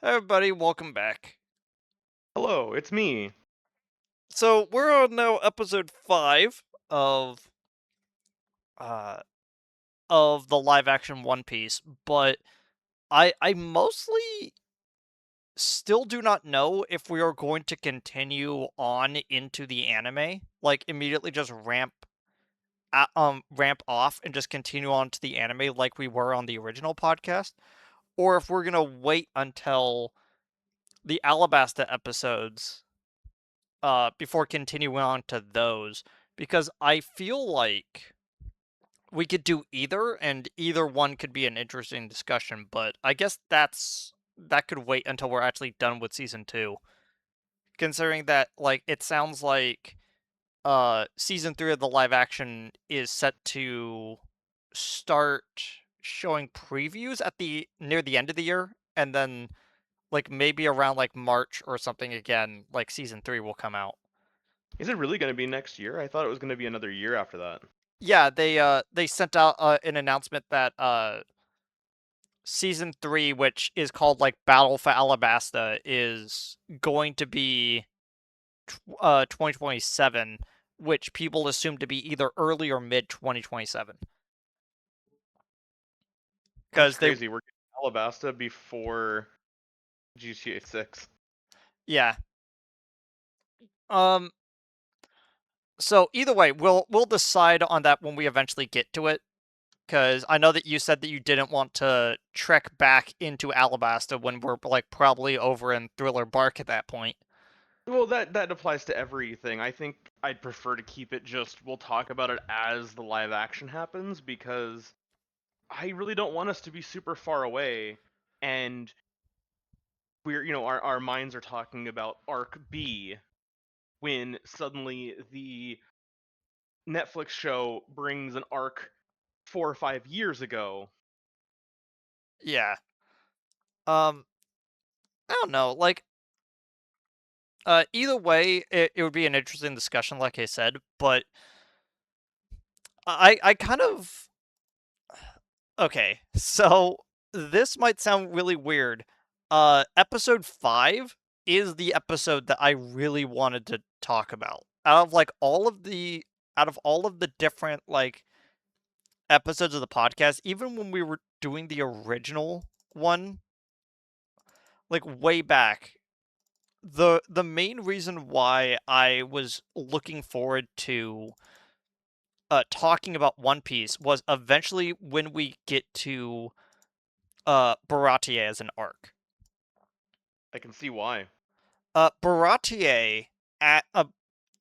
Hey everybody, welcome back. Hello, it's me. So we're on now episode 5 of uh the live action One Piece, but I mostly still do not know if we are going to continue on into the anime, like immediately just ramp off and just continue on to the anime like we were on the original podcast, or if we're going to wait until the Alabasta episodes before continuing on to those, because I feel like we could do either, and either one could be an interesting discussion. But I guess that could wait until we're actually done with season 2, considering that like it sounds like season 3 of the live action is set to start showing previews at the near the end of the year, and then like maybe around like March or something again, like season 3 will come out. Is it really going to be next year? I thought it was going to be another year after that. Yeah, they sent out an announcement that season 3, which is called like Battle for Alabasta, is going to be 2027, which people assume to be either early or mid 2027. That's Because they crazy. We're getting Alabasta before GTA 6. Yeah. Um so either way, we'll decide on that when we eventually get to it. Because I know that you said that you didn't want to trek back into Alabasta when we're like probably over in Thriller Bark at that point. Well, that applies to everything. I think I'd prefer to keep it just we'll talk about it as the live action happens because I really don't want us to be super far away and our minds are talking about arc B when suddenly the Netflix show brings an arc 4 or 5 years ago. Yeah. Um, I don't know. Like, either way, it would be an interesting discussion, like I said. But I kind of okay. So this might sound really weird. Episode 5 is the episode that I really wanted to talk about. Out of all of the different like episodes of the podcast, even when we were doing the original one, like way back, the main reason why I was looking forward to talking about One Piece was eventually when we get to Baratie as an arc. I can see why. Baratie at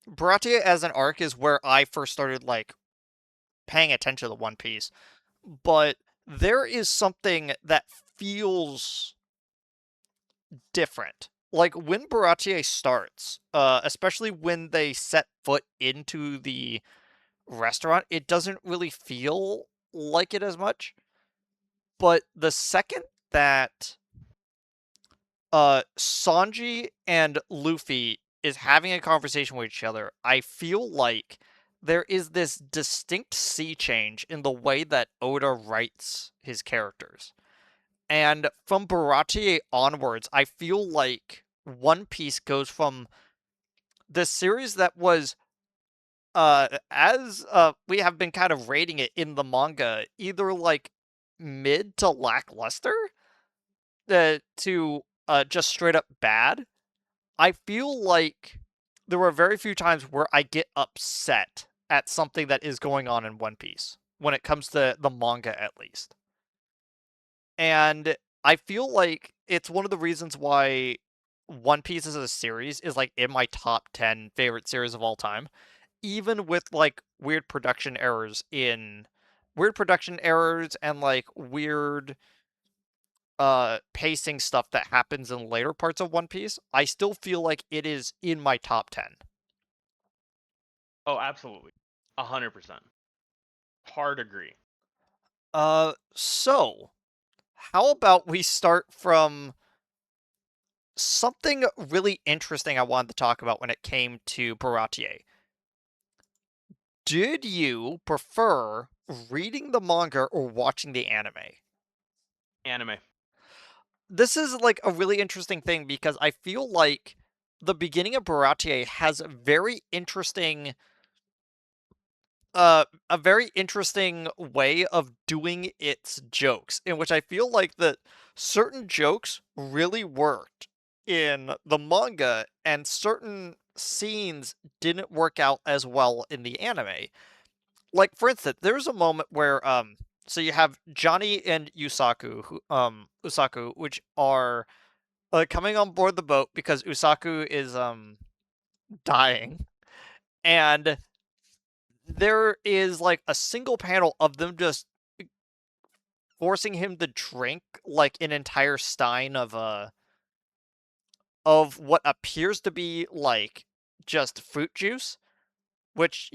Baratie as an arc is where I first started like paying attention to One Piece, but there is something that feels different. Like when Baratie starts, especially when they set foot into the restaurant, it doesn't really feel like it as much. But the second that Sanji and Luffy is having a conversation with each other, I feel like there is this distinct sea change in the way that Oda writes his characters. And from Baratie onwards, I feel like One Piece goes from the series that was as we have been kind of rating it in the manga, either like mid to lackluster, to just straight up bad. I feel like there were very few times where I get upset at something that is going on in One Piece when it comes to the manga, at least. And I feel like it's one of the reasons why One Piece as a series is like in my top 10 favorite series of all time, even with like weird production errors and like weird pacing stuff that happens in later parts of One Piece. I still feel like it is in my top 10. Oh, absolutely. 100%. Hard agree. So how about we start from something really interesting I wanted to talk about when it came to Baratie. Did you prefer reading the manga or watching the anime? Anime. this is like a really interesting thing because I feel like the beginning of Baratie has a very interesting way of doing its jokes, in which I feel like that certain jokes really worked in the manga and certain scenes didn't work out as well in the anime. Like for instance, there's a moment where so you have Johnny and Usaku, which are coming on board the boat because Usaku is dying, and there is like a single panel of them just forcing him to drink like an entire stein of what appears to be like just fruit juice, which,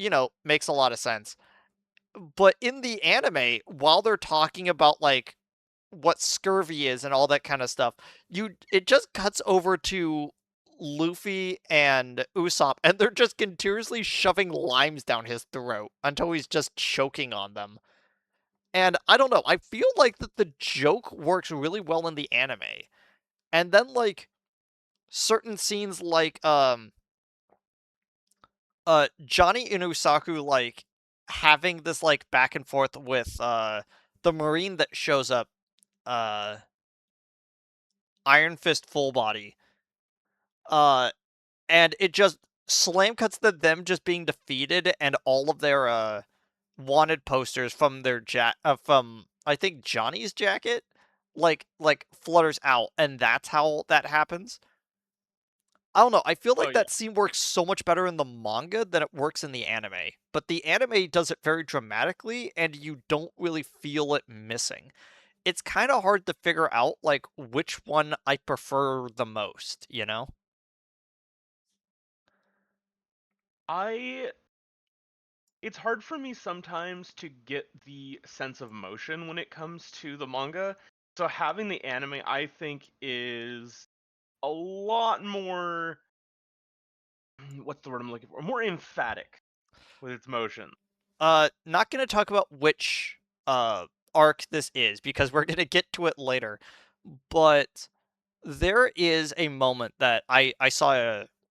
makes a lot of sense. But in the anime, while they're talking about like what scurvy is and all that kind of stuff, it just cuts over to Luffy and Usopp, and they're just continuously shoving limes down his throat until he's just choking on them. And I don't know, I feel like that the joke works really well in the anime. And then like certain scenes like Johnny and Usaku like having this like back and forth with the Marine that shows up, uh Iron Fist Full Body. Uh and it just slam cuts to them just being defeated and all of their wanted posters from from I think Johnny's jacket like flutters out, and that's how that happens. I don't know. I feel Oh like yeah. that scene works so much better in the manga than it works in the anime. But the anime does it very dramatically, and you don't really feel it missing. It's kind of hard to figure out like which one I prefer the most, you know? I it's hard for me sometimes to get the sense of motion when it comes to the manga. So having the anime, I think, is a lot more what's the word I'm looking for? More emphatic with its motion. Not gonna talk about which arc this is because we're gonna get to it later. But there is a moment that I saw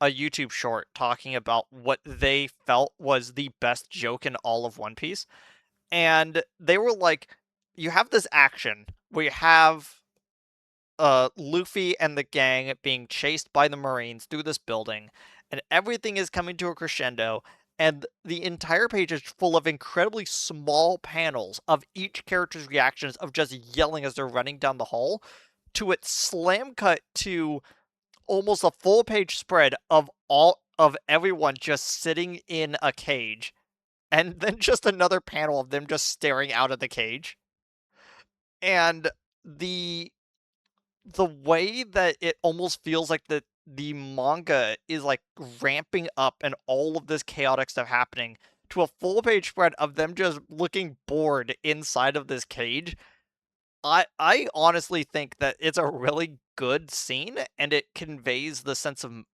a YouTube short talking about what they felt was the best joke in all of One Piece. And they were like, you have this action where you have Luffy and the gang being chased by the Marines through this building, and everything is coming to a crescendo, and the entire page is full of incredibly small panels of each character's reactions of just yelling as they're running down the hall, to it slam cut to almost a full page spread of all of everyone just sitting in a cage, and then just another panel of them just staring out of the cage. And the the way that it almost feels like the manga is like ramping up and all of this chaotic stuff happening to a full page spread of them just looking bored inside of this cage. I honestly think that it's a really good scene and it conveys the sense of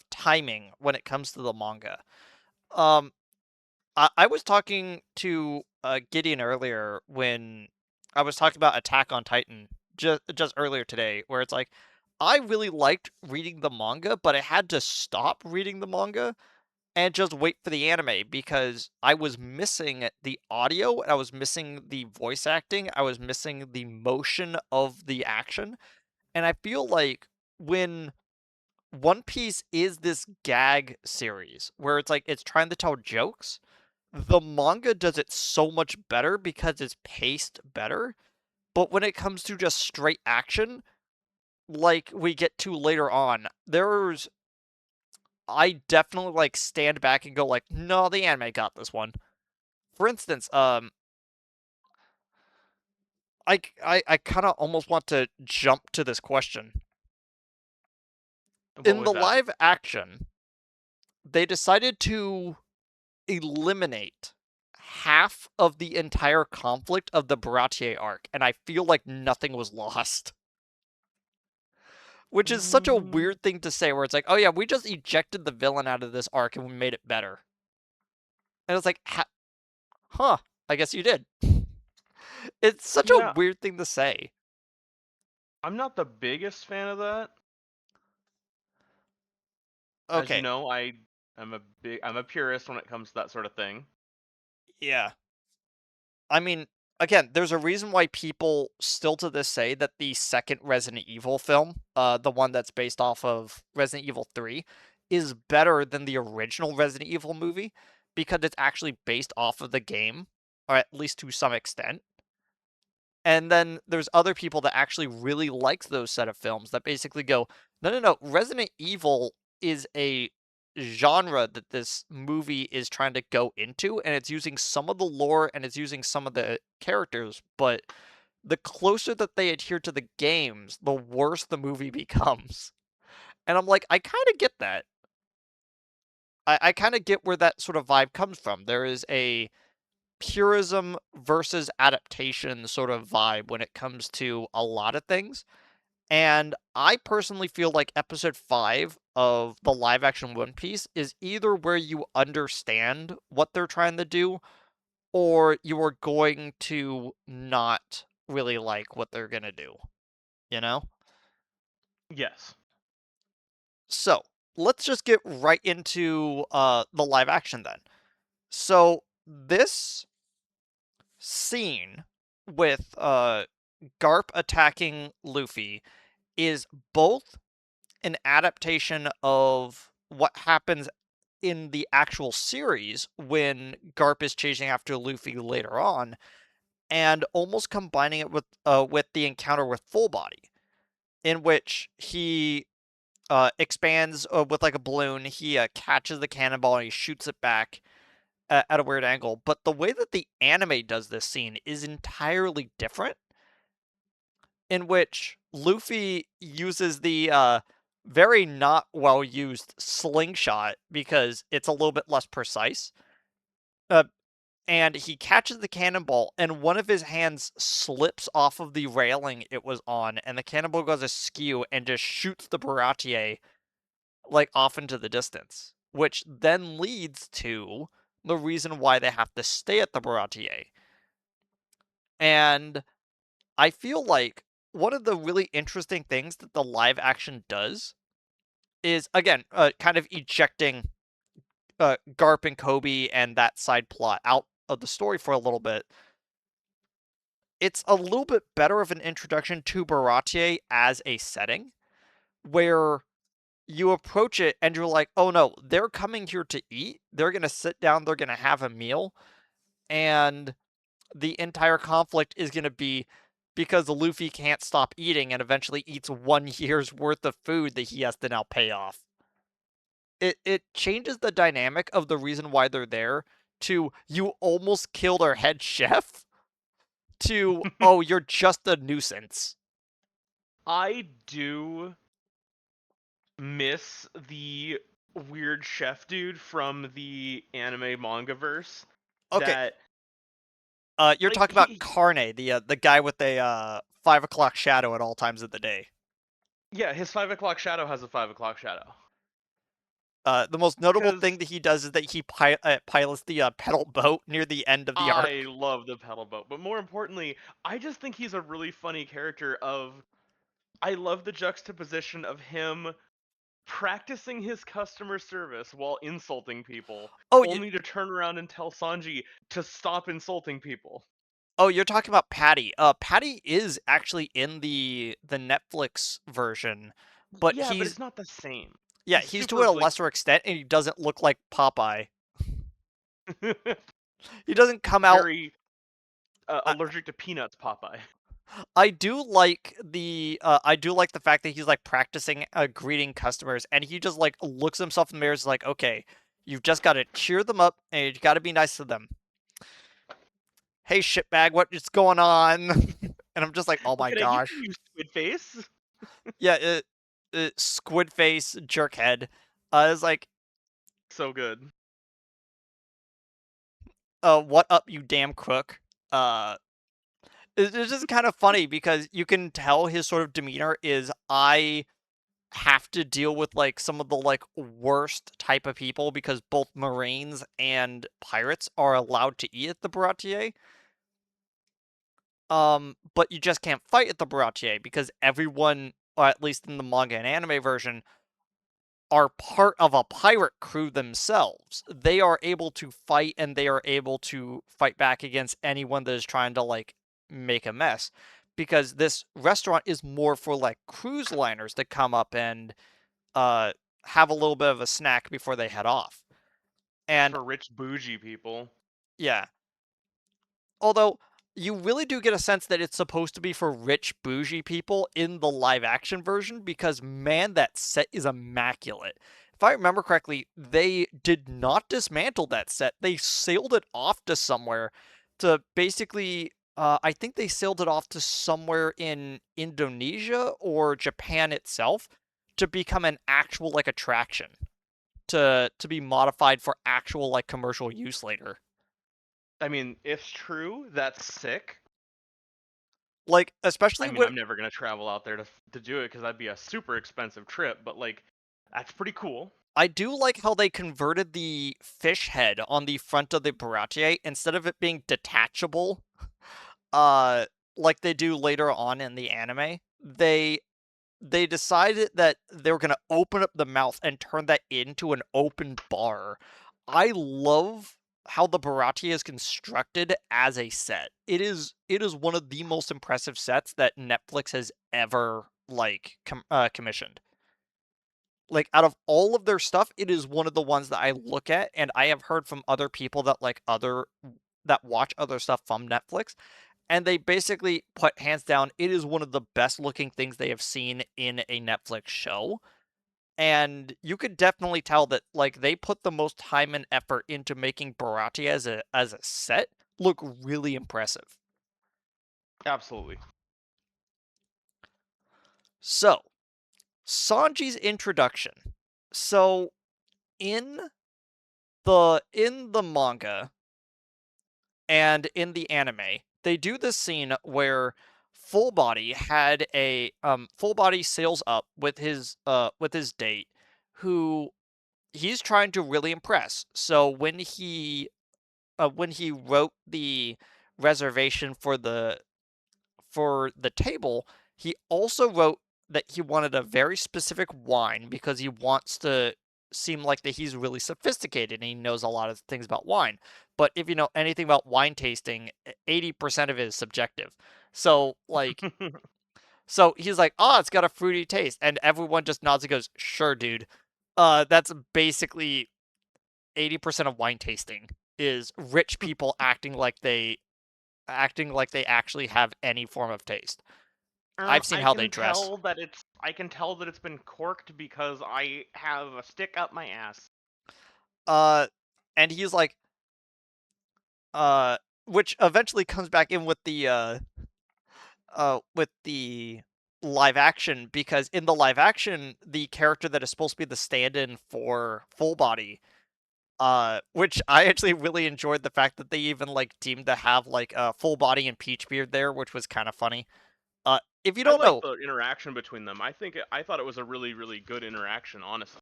timing when it comes to the manga. Um I was talking to Gideon earlier when I was talking about Attack on Titan just earlier today, where it's like I really liked reading the manga, but I had to stop reading the manga and just wait for the anime because I was missing the audio, I was missing the voice acting, I was missing the motion of the action, and I feel like when One Piece is this gag series where it's like it's trying to tell jokes, the manga does it so much better because it's paced better. But when it comes to just straight action, like we get to later on, I definitely like stand back and go like, no, the anime got this one. For instance, I kind of almost want to jump to this question. What In the would that be? live action, they decided to eliminate half of the entire conflict of the Baratie arc, and I feel like nothing was lost. Which is such a Mm, weird thing to say, where it's like, oh yeah, we just ejected the villain out of this arc and we made it better. And it's like, huh, I guess you did. It's such a Yeah, weird thing to say. I'm not the biggest fan of that. As you Okay, know, I'm a purist when it comes to that sort of thing. yeah. I mean, again, there's a reason why people still to this say that the second Resident Evil film, the one that's based off of Resident Evil 3, is better than the original Resident Evil movie because it's actually based off of the game, or at least to some extent. And then there's other people that actually really likes those set of films that basically go, no, no, no, Resident Evil is a genre that this movie is trying to go into, and it's using some of the lore and it's using some of the characters, but the closer that they adhere to the games, the worse the movie becomes. And I'm like, I kind of get that. I kind of get where that sort of vibe comes from. There is a purism versus adaptation sort of vibe when it comes to a lot of things. And I personally feel like episode 5 of the live action One Piece is either where you understand what they're trying to do or you are going to not really like what they're going to do, you know? Yes. So, let's just get right into the live action then. So, this scene with Garp attacking Luffy is both an adaptation of what happens in the actual series when Garp is chasing after Luffy later on, and almost combining it with the encounter with Full Body, in which he expands with like a balloon. He catches the cannonball and he shoots it back at a weird angle. But the way that the anime does this scene is entirely different, in which Luffy uses the very not well used slingshot because it's a little bit less precise. Uh, and he catches the cannonball, and one of his hands slips off of the railing it was on, and the cannonball goes askew and just shoots the Baratie like off into the distance, which then leads to the reason why they have to stay at the Baratie. And I feel like one of the really interesting things that the live action does is again kind of ejecting Garp and Kobe and that side plot out of the story for a little bit. It's a little bit better of an introduction to Baratie as a setting where you approach it and you're like, oh no, they're coming here to eat. They're going to sit down, they're going to have a meal, and the entire conflict is going to be because the Luffy can't stop eating and eventually eats 1 year's worth of food that he has to now pay off. It changes the dynamic of the reason why they're there to you almost killed our head chef to oh you're just a nuisance. I do miss the weird chef dude from the anime manga verse Okay, that you're like talking about Carne, the guy with a 5 o'clock shadow at all times of the day. yeah, his 5 o'clock shadow has a 5 o'clock shadow. The most notable Because thing that he does is that he pilots the pedal boat near the end of the I arc. love the pedal boat, but more importantly, I just think he's a really funny character of I love the juxtaposition of him practicing his customer service while insulting people, Oh, only to turn around and tell Sanji to stop insulting people. you're talking about Patty. Patty is actually in the Netflix version, but Yeah, but it's not the same. yeah, He's he's to super a like lesser extent, and he doesn't look like Popeye. He doesn't come out. very I, allergic to peanuts, Popeye. I do like the fact that he's like practicing greeting customers, and he just like looks himself in the mirror, is like, okay, you've just got to cheer them up, and you got to be nice to them. Hey, shitbag, what is going on? And I'm just like, oh What my can I get for gosh. you, squid face? Yeah, squid face, jerkhead. It's like, So good. what up, you damn crook? Uh, it's just kind of funny because you can tell his sort of demeanor is, I have to deal with like some of the like worst type of people because both Marines and pirates are allowed to eat at the Baratie. But you just can't fight at the Baratie because everyone, or at least in the manga and anime version, are part of a pirate crew themselves. They are able to fight and they are able to fight back against anyone that is trying to like make a mess. Because this restaurant is more for like cruise liners to come up and uh have a little bit of a snack before they head off. And For rich bougie people. yeah, although you really do get a sense that it's supposed to be for rich bougie people in the live action version because man, that set is immaculate. If I remember correctly, they did not dismantle that set. They sailed it off to somewhere to basically I think they sailed it off to somewhere in Indonesia or Japan itself to become an actual like attraction to be modified for actual like commercial use later. I mean, if true, that's sick. Like I especially mean, with I'm never gonna travel out there to do it because that'd be a super expensive trip. But like, that's pretty cool. I do like how they converted the fish head on the front of the Baratie instead of it being detachable, uh, like they do later on in the anime. They decided that they were gonna open up the mouth and turn that into an open bar. I love how the Baratie is constructed as a set. It is one of the most impressive sets that Netflix has ever like commissioned. Like out of all of their stuff, it is one of the ones that I look at, and I have heard from other people that like other that watch other stuff from Netflix, and they basically put hands down it is one of the best looking things they have seen in a Netflix show. And you could definitely tell that like they put the most time and effort into making Baratie as a set look really impressive. Absolutely. So, Sanji's introduction. So, in in the manga, and in the anime, they do this scene where Full Body had a Full Body sails up with his date, who he's trying to really impress. So when he wrote the reservation for the table, he also wrote that he wanted a very specific wine because he wants to seem like that he's really sophisticated and he knows a lot of things about wine. But if you know anything about wine tasting, 80% of it is subjective. So like so he's like, "Oh, it's got a fruity taste." And everyone just nods and goes, "Sure, dude." That's basically 80% of wine tasting is rich people acting like they actually have any form of taste. I've seen how they dress. I can tell that it's been corked because I have a stick up my ass. Uh, and he's like, uh, which eventually comes back in with the live action because in the live action, the character that is supposed to be the stand-in for Full Body, which I actually really enjoyed the fact that they even like deemed to have like a Full Body and Peach Beard there, which was kind of funny. If you I don't like know, the interaction between them. I thought it was a really really good interaction, honestly.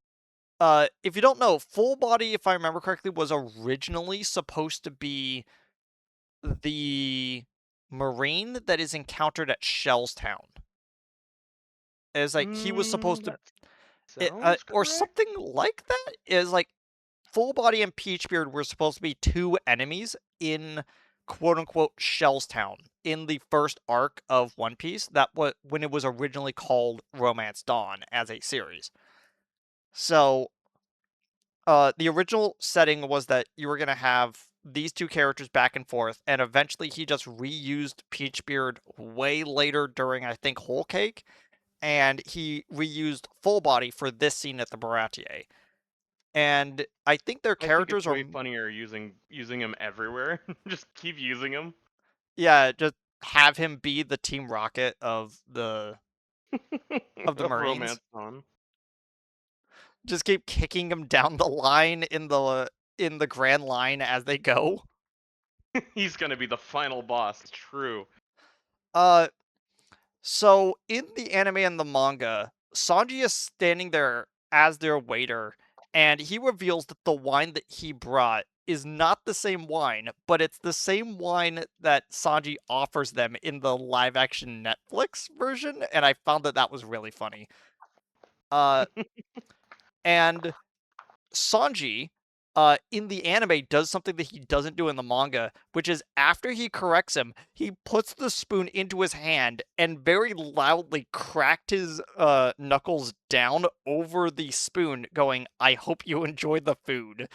if you don't know, Full Body, if I remember correctly, was originally supposed to be the Marine that is encountered at Shellstown. Is like he was supposed to, That sounds or correct. something like that. Is like Full Body and Peachbeard were supposed to be two enemies in quote unquote Shellstown in the first arc of One Piece. That was when it was originally called Romance Dawn as a series. So the original setting was that you were gonna have these two characters back and forth, and eventually he just reused Peachbeard way later during I think Whole Cake, and he reused Full Body for this scene at the Baratie. And I think their I think characters it's are way funnier using him everywhere. Just keep using him. yeah, just have him be the Team Rocket of the Of Marines. romance on. Just keep kicking him down the line in the grand line as they go. He's gonna be the final boss. True. Uh So in the anime and the manga, Sanji is standing there as their waiter, and he reveals that the wine that he brought is not the same wine, but it's the same wine that Sanji offers them in the live action Netflix version, and I found that that was really funny. Uh, and Sanji, in the anime, does something that he doesn't do in the manga, which is after he corrects him, he puts the spoon into his hand and very loudly cracked his knuckles down over the spoon, going, "I hope you enjoy the food."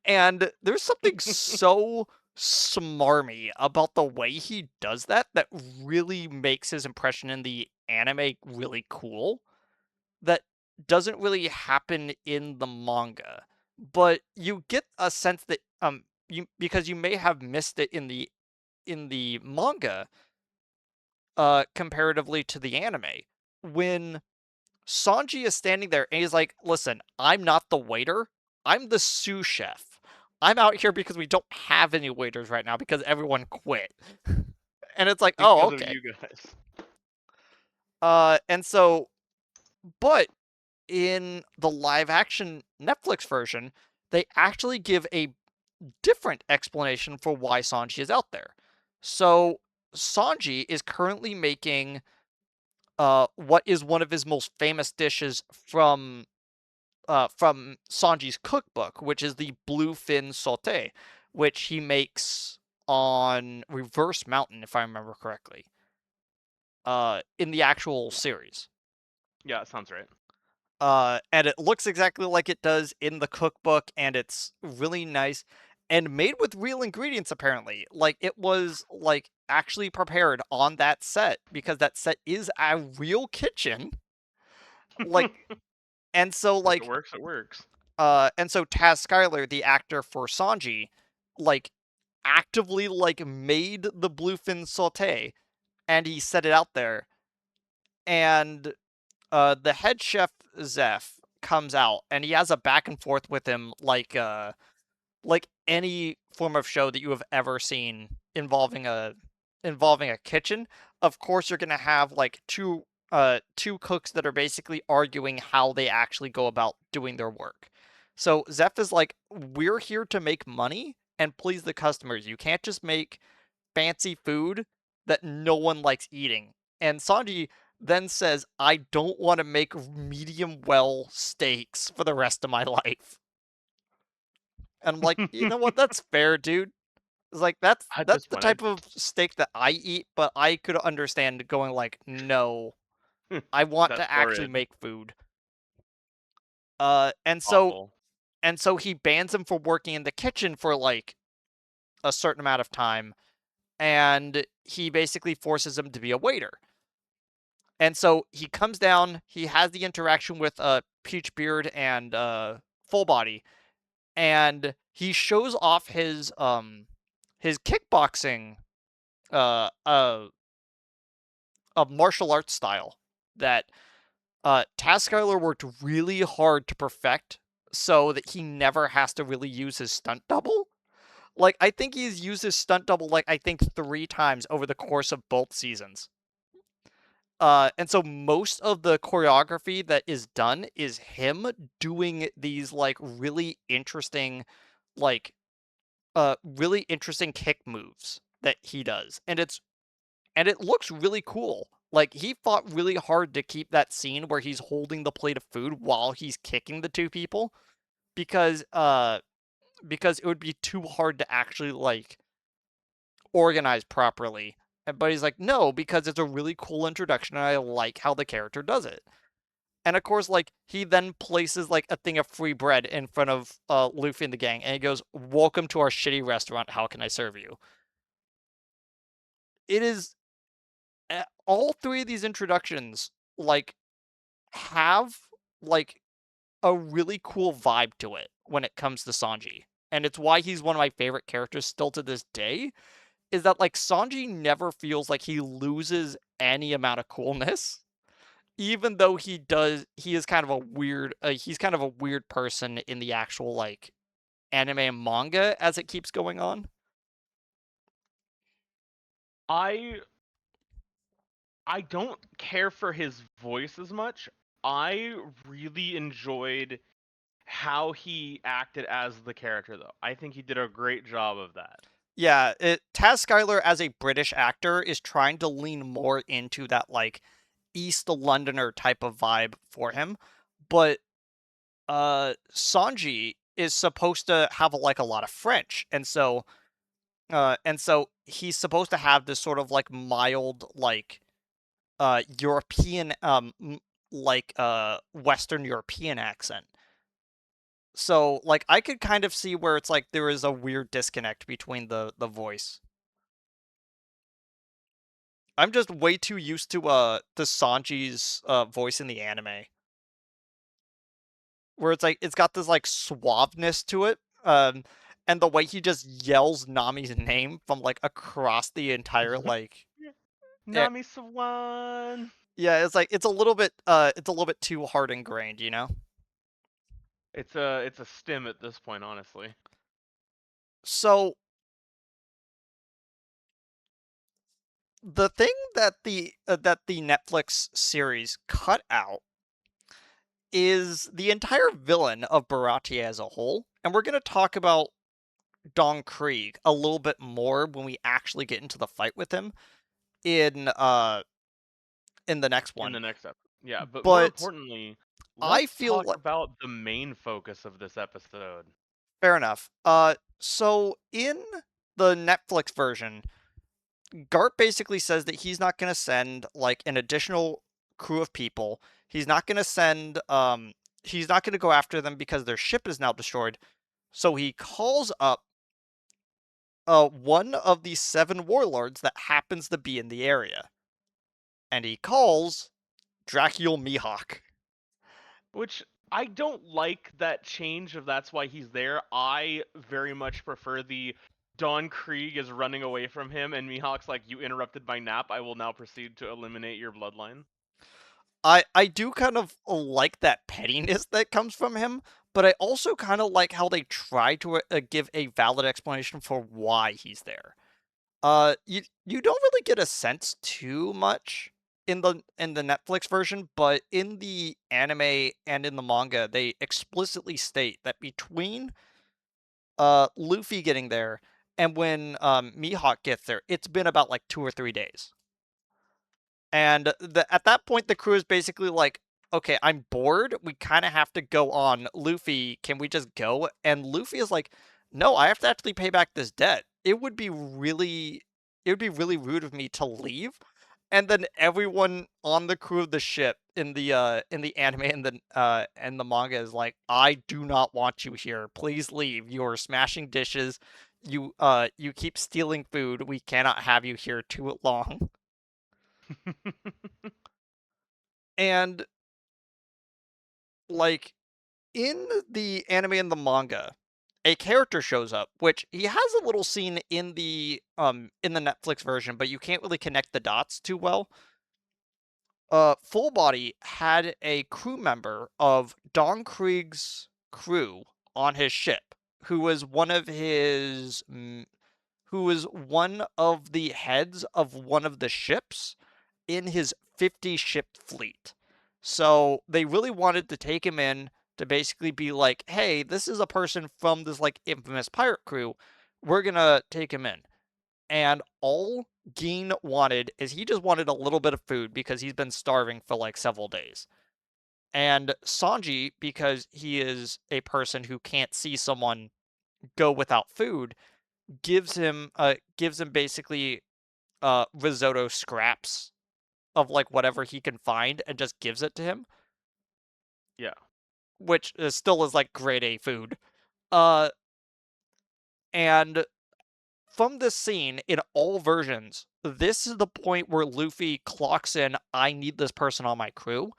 And there's something so smarmy about the way he does that that really makes his impression in the anime really cool that doesn't really happen in the manga. But you get a sense that you because you may have missed it in the manga comparatively to the anime. When Sanji is standing there and he's like, "Listen, I'm not the waiter. I'm the sous chef. I'm out here because we don't have any waiters right now because everyone quit." And it's like, "Oh, Because of okay." you guys. And so but in the live action Netflix version, they actually give a different explanation for why Sanji is out there. So Sanji is currently making what is one of his most famous dishes from Sanji's cookbook, which is the bluefin saute, which he makes on Reverse Mountain, if I remember correctly, in the actual series. Yeah, it sounds right. And it looks exactly like it does in the cookbook, and it's really nice and made with real ingredients. Apparently, like it was like actually prepared on that set because that set is a real kitchen. Like, and so If it like works, it works. and so Taz Skylar, the actor for Sanji, like actively like made the bluefin saute and he set it out there. And the head chef Zeph comes out and he has a back and forth with him like any form of show that you have ever seen involving a kitchen. Of course you're gonna have like two cooks that are basically arguing how they actually go about doing their work. So Zeph is like, we're here to make money and please the customers. You can't just make fancy food that no one likes eating. And Sanji then says, I don't want to make medium well steaks for the rest of my life. And I'm like, you know what? That's fair, dude. It's like At that's this the point, type of steak that I eat, but I could understand going like, no, I want that's to actually horrid. make food. Uh, and so Awful. and so he bans him for working in the kitchen for like a certain amount of time, and he basically forces him to be a waiter. And so he comes down, he has the interaction with Peach Beard and Full Body, and he shows off his kickboxing uh uh a martial arts style that Taskyler worked really hard to perfect so that he never has to really use his stunt double. Like I think he's used his stunt double like I think 3 times over the course of both seasons. And so most of the choreography that is done is him doing these like like really interesting kick moves that he does. And it looks really cool. Like he fought really hard to keep that scene where he's holding the plate of food while he's kicking the two people because because it would be too hard to actually like organize properly. But he's like, no, because it's a really cool introduction and I like how the character does it. And of course, like he then places like a thing of free bread in front of Luffy and the gang, and he goes, "Welcome to our shitty restaurant. How can I serve you?" It is all three of these introductions like have like a really cool vibe to it when it comes to Sanji. And it's why he's one of my favorite characters still to this day, is that like Sanji never feels like he loses any amount of coolness. Even though he is kind of a weird he's kind of a weird person in the actual like anime and manga as it keeps going on. I I don't care for his voice as much. I really enjoyed how he acted as the character, though. I think he did a great job of that. Yeah, Taz Skylar as a British actor is trying to lean more into that like East Londoner type of vibe for him, but Sanji is supposed to have like a lot of French, and so he's supposed to have this sort of like mild like European like Western European accent. So like I could kind of see where it's like there is a weird disconnect between the voice. I'm just way too used to Sanji's voice in the anime, where it's like it's got this like suaveness to it, and the way he just yells Nami's name from like across the entire like, eh, Nami Swan. yeah, it's like it's a little bit too hard ingrained, you know. It's a stim at this point, honestly. So the thing that the Netflix series cut out is the entire villain of Baratie as a whole, and we're gonna talk about Don Krieg a little bit more when we actually get into the fight with him in uh in the next In one. the next episode. Yeah, but more But importantly, I let's feel talk like about the main focus of this episode. fair enough. So in the Netflix version, Gart basically says that he's not going to send like an additional crew of people. He's not going to send he's not going to go after them because their ship is now destroyed. So he calls up one of the seven warlords that happens to be in the area. And he calls Dracul Mihawk. Which I don't like that change of that's why he's there. I very much prefer the Don Krieg is running away from him and Mihawk's like, you interrupted my nap, I will now proceed to eliminate your bloodline. I do kind of like that pettiness that comes from him, but I also kind of like how they try to give a valid explanation for why he's there. You don't really get a sense too much in the Netflix version, but in the anime and in the manga, they explicitly state that between Luffy getting there and when Mihawk gets there, it's been about like 2 or 3 days. And at that point, the crew is basically like, okay, I'm bored. We kind of have to go on. Luffy, can we just go? And Luffy is like, no, I have to actually pay back this debt. It would be really rude of me to leave. And then everyone on the crew of the ship in the anime and the manga is like, I do not want you here. Please leave. You are smashing dishes. You keep stealing food. We cannot have you here too long. And like in the anime and the manga, a character shows up, which he has a little scene in the Netflix version, but you can't really connect the dots too well. Full Body had a crew member of Don Krieg's crew on his ship, who was one of his who was one of the heads of one of the ships in his 50 ship fleet. So they really wanted to take him in to basically be like, hey, this is a person from this like infamous pirate crew. We're gonna take him in. And all Geen wanted is he just wanted a little bit of food because he's been starving for like several days. And Sanji, because he is a person who can't see someone go without food, gives him basically risotto scraps of like whatever he can find and just gives it to him, Yeah. which still is like grade A food. Uh, and from this scene in all versions, this is the point where Luffy clocks in, I need this person on my crew.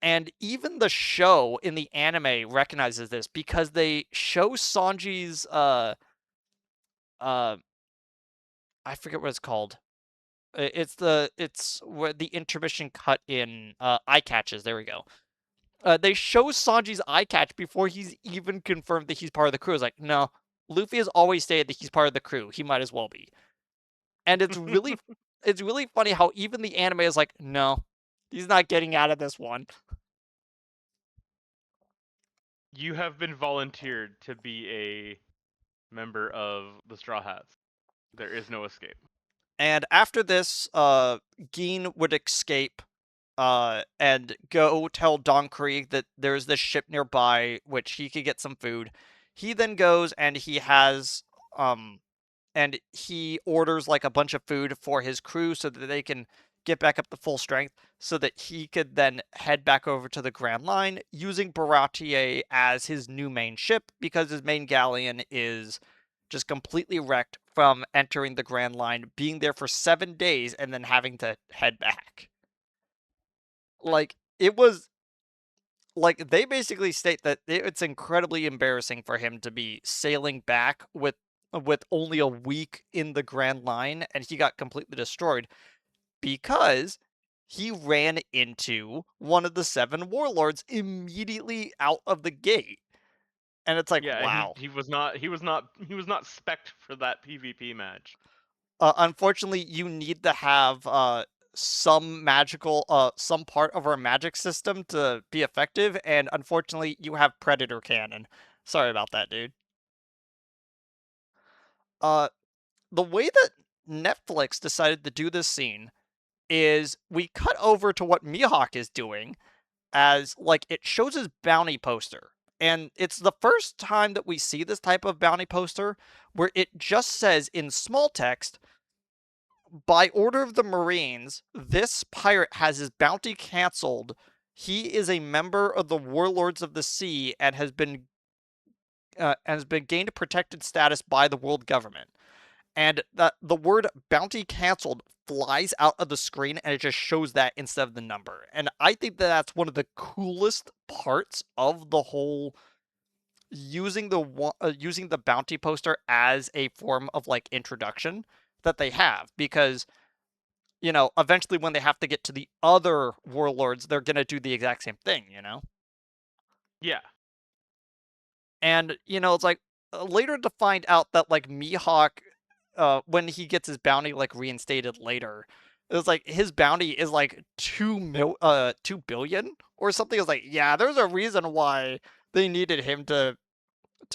And even the show in the anime recognizes this because they show Sanji's uh I forget what it's called. It's where the intermission cut in eye catches. There we go. They show Sanji's eye catch before he's even confirmed that he's part of the crew. It's like, no, Luffy has always stated that he's part of the crew. He might as well be. And it's really funny how even the anime is like, no, he's not getting out of this one. You have been volunteered to be a member of the Straw Hats. There is no escape. And after this, Geen would escape and go tell Don Krieg that there's this ship nearby which he could get some food. He then goes and um he orders like a bunch of food for his crew so that they can get back up to full strength so that he could then head back over to the Grand Line using Baratie as his new main ship because his main galleon is just completely wrecked from entering the Grand Line, being there for 7 days, and then having to head back. Like, it was like they basically state that it's incredibly embarrassing for him to be sailing back with only a week in the Grand Line and he got completely destroyed because he ran into one of the seven warlords immediately out of the gate. And it's like, Yeah, he wow. he was not he was not he was not spec'd for that PvP match. Unfortunately, you need to have some part of our magic system to be effective, and unfortunately, you have Predator Cannon. Sorry about that, dude. Uh, the way that Netflix decided to do this scene is we cut over to what Mihawk is doing as like it shows his bounty poster. And it's the first time that we see this type of bounty poster where it just says in small text, by order of the Marines, this pirate has his bounty canceled. He is a member of the Warlords of the Sea and has been gained protected status by the world government. And the word bounty canceled flies out of the screen and it just shows that instead of the number. And I think that that's one of the coolest parts of the whole using the bounty poster as a form of like introduction that they have because eventually when they have to get to the other warlords, they're going to do the exact same thing. Yeah. And, it's like later to find out that like Mihawk, when he gets his bounty like reinstated later, it was like his bounty is like 2 billion or something. It's like, yeah, there's a reason why they needed him to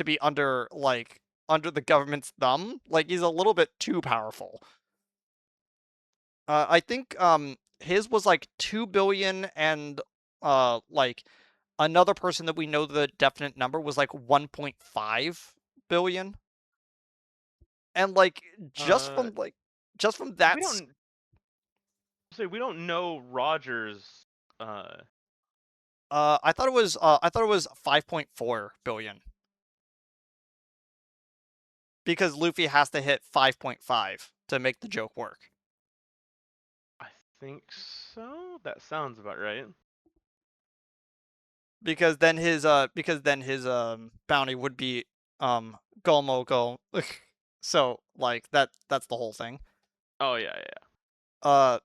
be under the government's thumb. Like he's a little bit too powerful. I think his was like 2 billion and like another person that we know the definite number was like 1.5 billion. And like Uh, just from we that don't we don't know Rogers. I thought it was 5.4 billion because Luffy has to hit 5.5 to make the joke work. I think so. That sounds about right. Because then his bounty would be Gomo Go. So like that's the whole thing. Oh yeah, yeah. Uh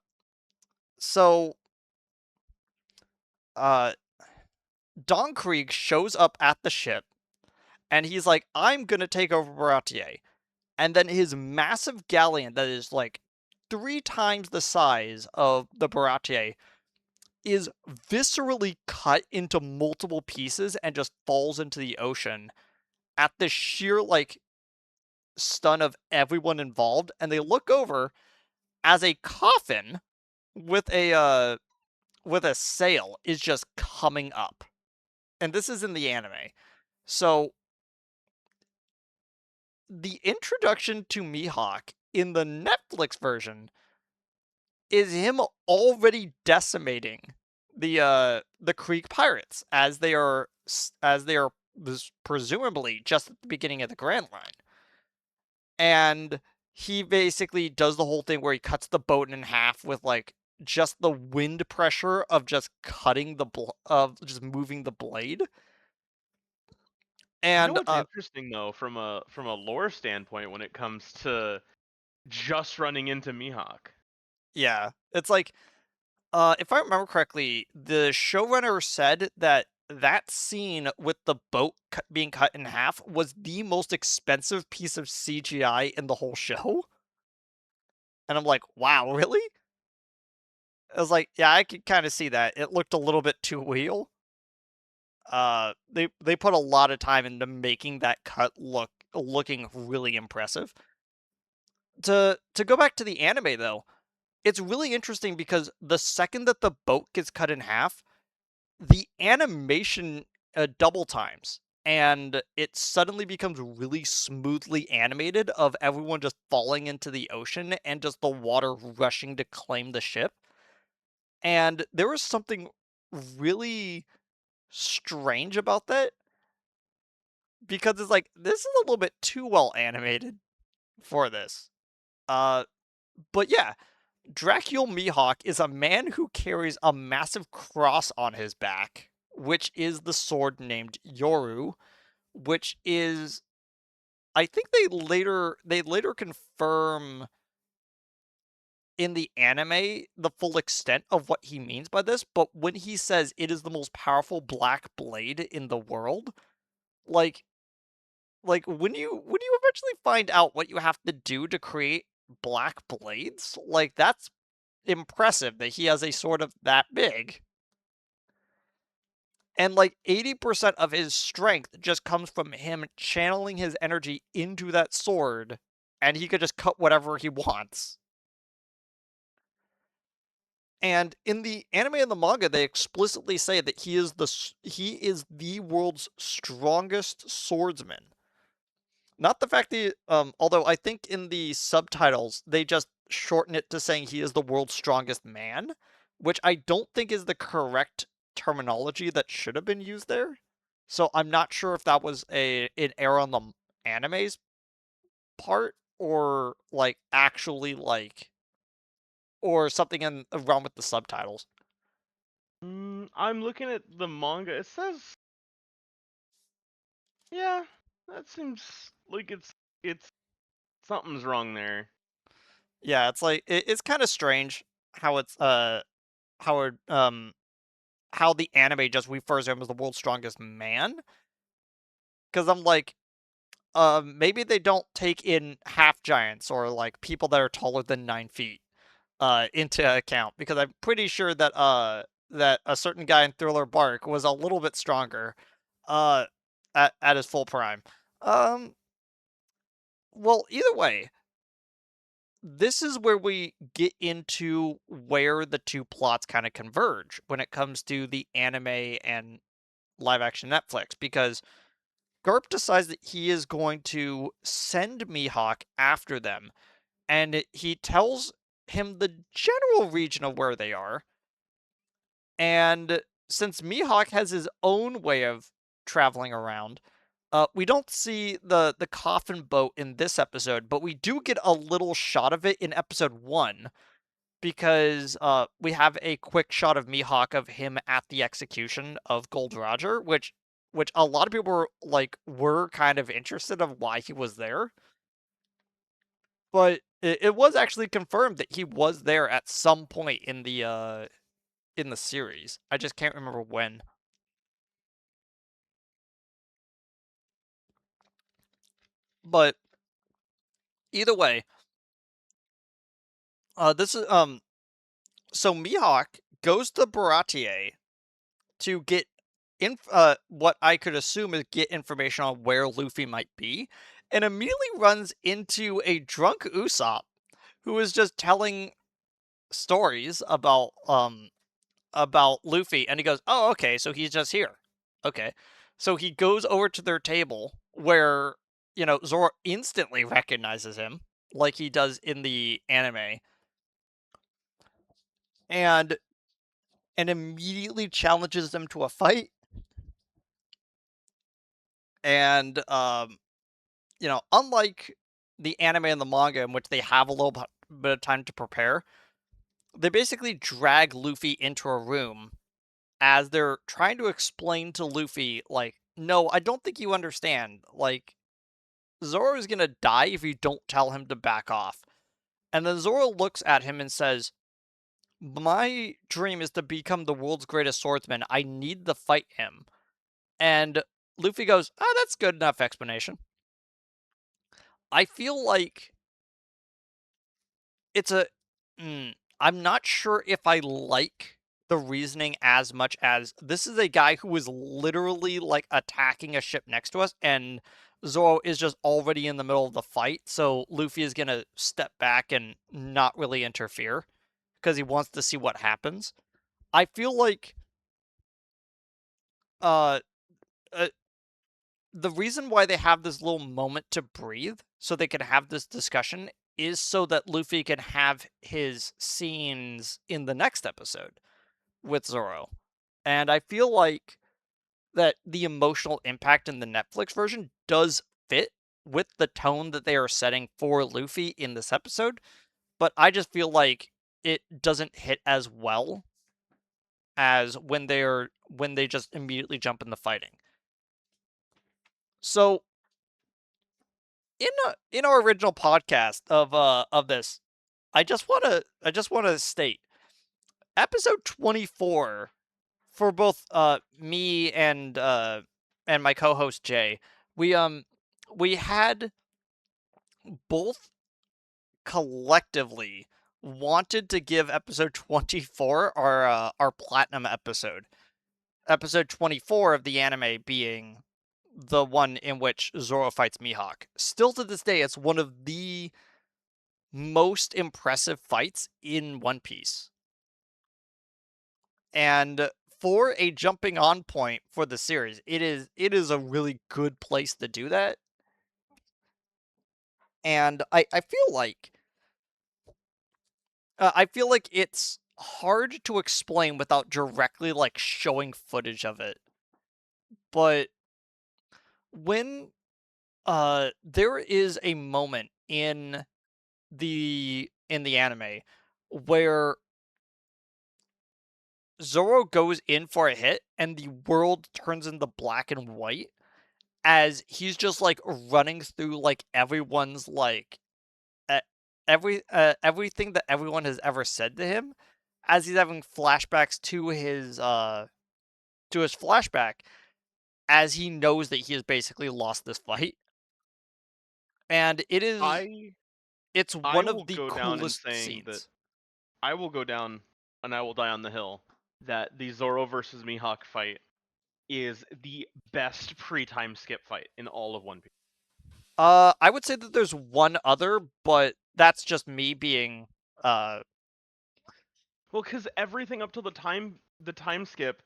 so uh Don Krieg shows up at the ship and he's like, I'm gonna take over Baratie. And then his massive galleon that is like 3 times the size of the Baratie is viscerally cut into multiple pieces and just falls into the ocean at the sheer like stun of everyone involved. And they look over as a coffin with a sail is just coming up. And this is in the anime. So the introduction to Mihawk in the Netflix version is him already decimating the Creek pirates as they are presumably just at the beginning of the Grand Line. And he basically does the whole thing where he cuts the boat in half with like just the wind pressure of just of just moving the blade. You know And what's interesting though, from a lore standpoint, when it comes to just running into Mihawk. yeah, it's like if I remember correctly, the showrunner said that that scene with the boat being cut in half was the most expensive piece of CGI in the whole show. And I'm like, wow, really? I was like, yeah, I could kind of see that. It looked a little bit too real. They put a lot of time into making that cut looking really impressive. To go back to the anime though, it's really interesting because the second that the boat gets cut in half, the animation double times and it suddenly becomes really smoothly animated of everyone just falling into the ocean and just the water rushing to claim the ship. And there was something really strange about that because it's like this is a little bit too well animated for this. Uh but yeah, Dracule Mihawk is a man who carries a massive cross on his back, which is the sword named Yoru, which is I think they later confirm in the anime the full extent of what he means by this, but when he says it is the most powerful black blade in the world, like when you eventually find out what you have to do to create black blades, like that's impressive that he has a sword of that big. And like 80% of his strength just comes from him channeling his energy into that sword, and he could just cut whatever he wants. And in the anime and the manga, they explicitly say that he is the world's strongest swordsman. Not the fact that, although I think in the subtitles they just shorten it to saying he is the world's strongest man, which I don't think is the correct terminology that should have been used there. So I'm not sure if that was an error on the anime's part or like actually like or something in wrong with the subtitles. I'm looking at the manga. It says, yeah, that seems like it's something's wrong there. Yeah, it's like it's kind of strange how it's how it how the anime just refers to him as the world's strongest man. Because I'm like, maybe they don't take in half giants or like people that are taller than 9 feet into account. Because I'm pretty sure that a certain guy in Thriller Bark was a little bit stronger, uh, at his full prime. Um, well, either way, this is where we get into where the two plots kind of converge when it comes to the anime and live action Netflix because Garp decides that he is going to send Mihawk after them, and he tells him the general region of where they are. And since Mihawk has his own way of traveling around, we don't see the coffin boat in this episode, but we do get a little shot of it in episode one because we have a quick shot of Mihawk of him at the execution of Gold Roger, which a lot of people were kind of interested of why he was there, but it was actually confirmed that he was there at some point in the series. I just can't remember when. But either way, this is so Mihawk goes to Baratie to get what I could assume is get information on where Luffy might be, and immediately runs into a drunk Usopp who is just telling stories about Luffy, and he goes, "Oh, okay, so he's just here." Okay, so he goes over to their table where Zoro instantly recognizes him like he does in the anime, and immediately challenges them to a fight, and unlike the anime and the manga in which they have a little bit of time to prepare, they basically drag Luffy into a room as they're trying to explain to Luffy, like, no, I don't think you understand. Like, Zoro is gonna die if you don't tell him to back off. And then Zoro looks at him and says, my dream is to become the world's greatest swordsman. I need to fight him. And Luffy goes, oh, that's good enough explanation. I feel like it's a. I'm not sure if I like the reasoning as much as this is a guy who was literally like attacking a ship next to us, and Zoro is just already in the middle of the fight, so Luffy is gonna step back and not really interfere because he wants to see what happens. I feel like uh, uh the reason why they have this little moment to breathe so they can have this discussion is so that Luffy can have his scenes in the next episode with Zoro. And I feel like that the emotional impact in the Netflix version does fit with the tone that they are setting for Luffy in this episode, but I just feel like it doesn't hit as well as when they just immediately jump in the fighting. So in our original podcast of this, I just wanna state episode 24 for both me and my co-host Jay, we had both collectively wanted to give episode 24 our platinum episode. Episode 24 of the anime being the one in which Zoro fights Mihawk. Still to this day, it's one of the most impressive fights in One Piece. And for a jumping on point for the series, it is a really good place to do that. And I feel like it's hard to explain without directly like showing footage of it. But when there is a moment in the anime where Zoro goes in for a hit and the world turns into black and white as he's just like running through like everyone's like e- everything that everyone has ever said to him as he's having flashbacks to his flashback as he knows that he has basically lost this fight, and I it's I one will of the go down in coolest saying that scenes. I will go down and I will die on the hill that the Zoro versus Mihawk fight is the best pre-time skip fight in all of One Piece. I would say that there's one other, but that's just me being uh Well, because everything up till the time skip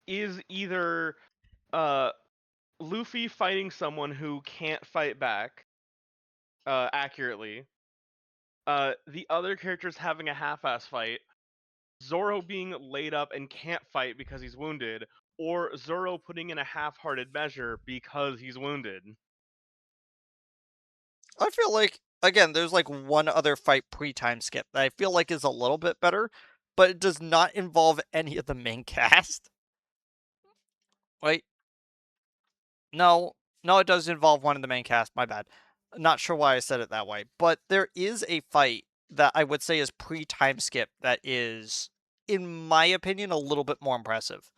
is either uh Luffy fighting someone who can't fight back accurately, the other characters having a half-ass fight, Zoro being laid up and can't fight because he's wounded, or Zoro putting in a half-hearted measure because he's wounded. I feel like again there's like one other fight pre-time skip that I feel like is a little bit better, but it does not involve any of the main cast. Wait, no, no, it does involve one of the main cast. My bad. Not sure why I said it that way, but there is a fight that I would say is pre-time skip that is, in my opinion, a little bit more impressive,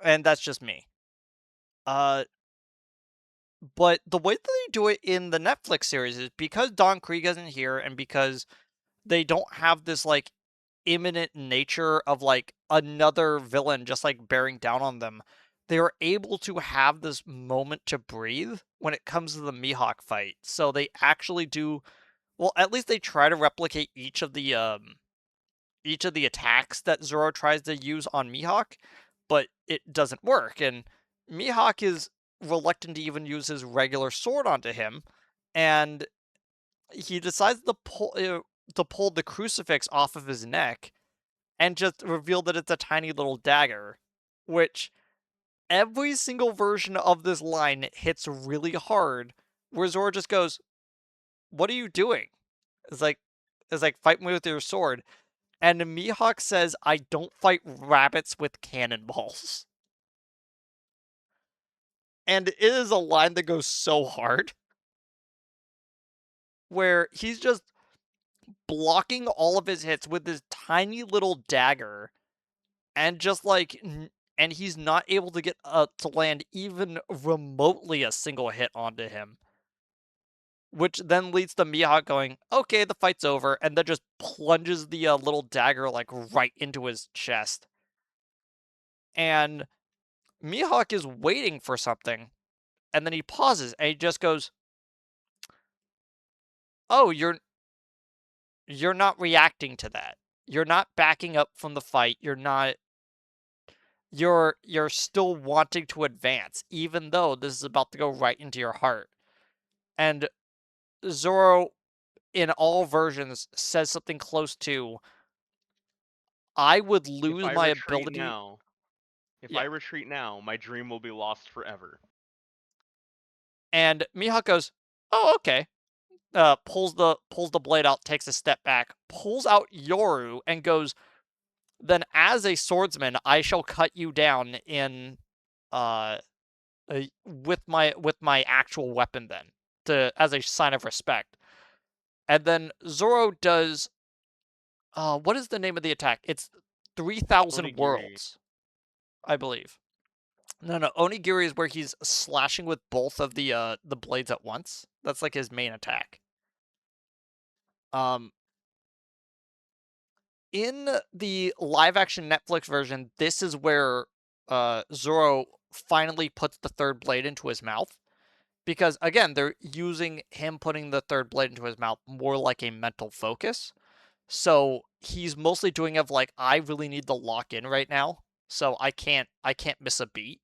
and that's just me. Uh, but the way that they do it in the Netflix series is because Don Krieg isn't here, and because they don't have this like imminent nature of like another villain just like bearing down on them. They are able to have this moment to breathe when it comes to the Mihawk fight. So they actually do well, at least they try to replicate each of the attacks that Zoro tries to use on Mihawk, but it doesn't work. And Mihawk is reluctant to even use his regular sword onto him, and he decides to pull the crucifix off of his neck and just reveal that it's a tiny little dagger, which every single version of this line hits really hard, where Zoro just goes, "What are you doing?" It's like fight me with your sword. And Mihawk says, "I don't fight rabbits with cannonballs." And it is a line that goes so hard, where he's just blocking all of his hits with this tiny little dagger and just like and he's not able to get to land even remotely a single hit onto him. which then leads to Mihawk going, "Okay, the fight's over," and then just plunges the little dagger like right into his chest. And Mihawk is waiting for something, and then he pauses and he just goes, "Oh, you're not reacting to that. You're not backing up from the fight. You're still wanting to advance, even though this is about to go right into your heart." And Zoro, in all versions, says something close to, "I would If lose I my retreat ability." now, if I Yeah. retreat now, my dream will be lost forever. And Mihawk goes, "Oh, okay." Pulls the blade out, takes a step back, pulls out Yoru, and goes, "Then as a swordsman, I shall cut you down in uh with my actual weapon then, to as a sign of respect." And then Zoro does what is the name of the attack? It's 3,000 Onigiri. worlds, I believe. No, Onigiri is where he's slashing with both of the blades at once. That's like his main attack. Um in the live action Netflix version, this is where Zoro finally puts the third blade into his mouth, because again, they're using him putting the third blade into his mouth more like a mental focus. So he's mostly doing of like, I really need to lock in right now, so I can't miss a beat.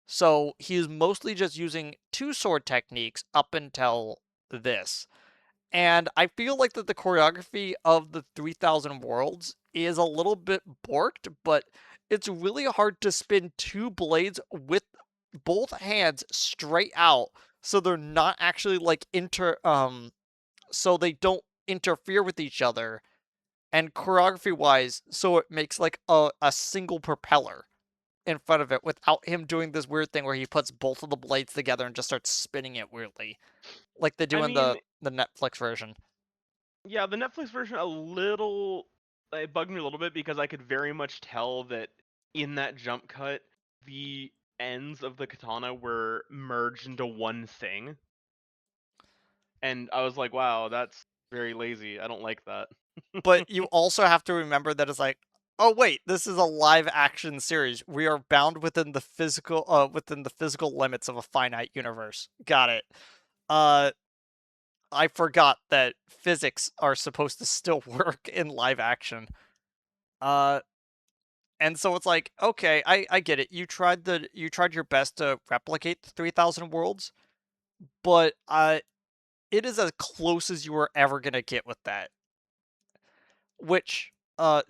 So he's mostly just using two sword techniques up until this. And I feel like that the choreography of the 3,000 worlds is a little bit borked, but it's really hard to spin two blades with both hands straight out, so they're not actually like so they don't interfere with each other, and choreography wise, so it makes like a single propeller in front of it without him doing this weird thing where he puts both of the blades together and just starts spinning it weirdly, like they I do in mean, the Netflix version. yeah, the Netflix version a little it bugged me a little bit because I could very much tell that in that jump cut, the ends of the katana were merged into one thing, and I was like, wow, that's very lazy. I don't like that. But you also have to remember that it's like, oh wait, this is a live action series. We are bound within the physical limits of a finite universe. Got it. Uh I forgot that physics are supposed to still work in live action. Uh and so it's like, okay, I get it. You tried your best to replicate the 3,000 worlds, but it is as close as you were ever going to get with that. Which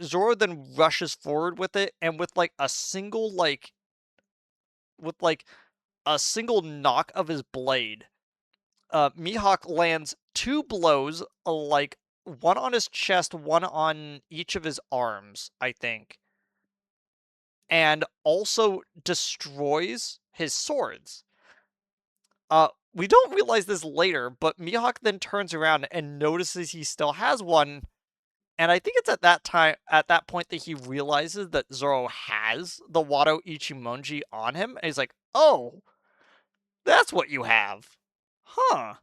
Zoro then rushes forward with it, and with like a single knock of his blade, Mihawk lands two blows, like one on his chest, one on each of his arms, I think, and also destroys his swords. We don't realize this later, but Mihawk then turns around and notices he still has one. And I think it's at that point, that he realizes that Zoro has the Wado Ichimonji on him, and he's like, "Oh, that's what you have, huh?"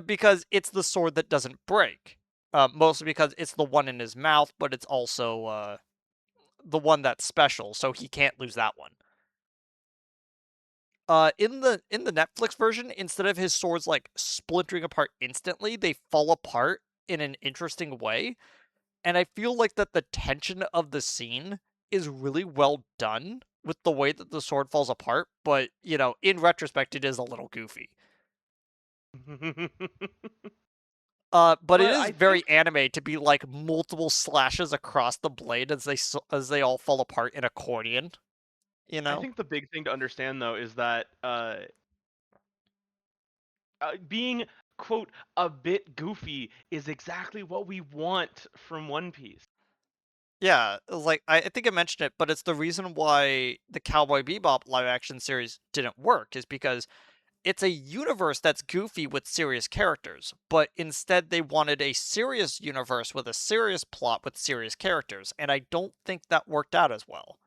Because it's the sword that doesn't break, mostly because it's the one in his mouth, but it's also the one that's special, so he can't lose that one. In the Netflix version, instead of his swords like splintering apart instantly, they fall apart in an interesting way. And I feel like that the tension of the scene is really well done with the way that the sword falls apart, but in retrospect, it is a little goofy. But it But is I think very anime to be like multiple slashes across the blade as they all fall apart in accordion. You I know? think the big thing to understand though is that being quote a bit goofy is exactly what we want from One Piece. Yeah, like I think I mentioned it, but it's the reason why the Cowboy Bebop live action series didn't work, is because it's a universe that's goofy with serious characters, but instead they wanted a serious universe with a serious plot with serious characters, and I don't think that worked out as well.